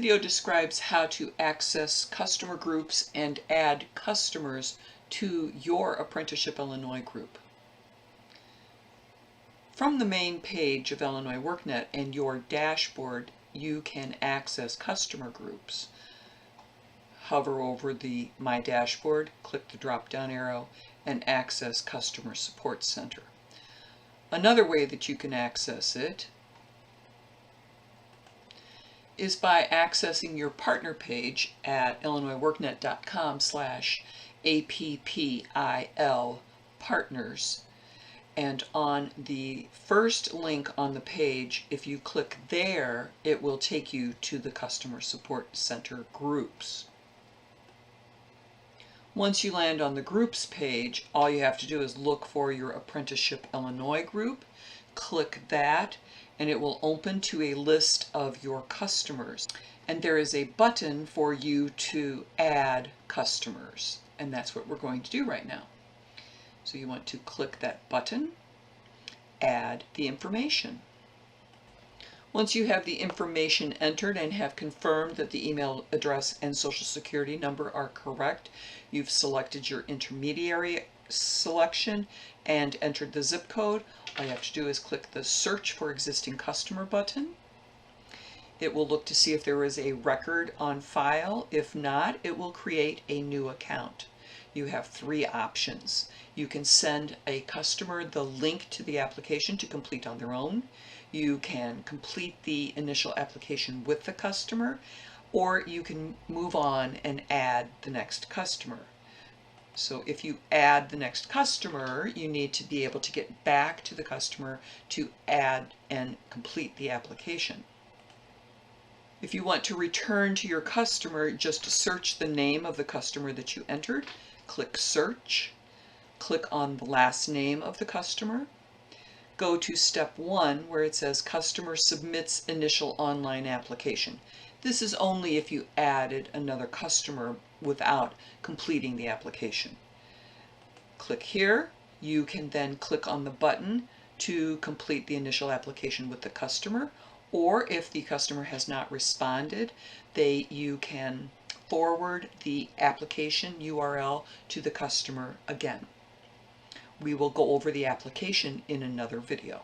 video describes how to access customer groups and add customers to your Apprenticeship Illinois group. From the main page of Illinois WorkNet and your dashboard, you can access customer groups. Hover over the My Dashboard, click the drop-down arrow, and access Customer Support Center. Another way that you can access it is by accessing your partner page at illinoisworknet.com/appil partners. And on the first link on the page, if you click there, it will take you to the Customer Support Center groups. Once you land on the groups page, all you have to do is look for your Apprenticeship Illinois group, click that, and it will open to a list of your customers. And there is a button for you to add customers, and that's what we're going to do right now. So you want to click that button, add the information. Once you have the information entered and have confirmed that the email address and social security number are correct, you've selected your intermediary selection and entered the zip code. All you have to do is click the Search for Existing Customer button. It will look to see if there is a record on file. If not, it will create a new account. You have three options. You can send a customer the link to the application to complete on their own. You can complete the initial application with the customer, or you can move on and add the next customer. So if you add the next customer, you need to be able to get back to the customer to add and complete the application. If you want to return to your customer, just search the name of the customer that you entered, click Search, click on the last name of the customer, go to step 1 where it says Customer Submits Initial Online Application. This is only if you added another customer without completing the application. Click here. You can then click on the button to complete the initial application with the customer, or if the customer has not responded, you can forward the application URL to the customer again. We will go over the application in another video.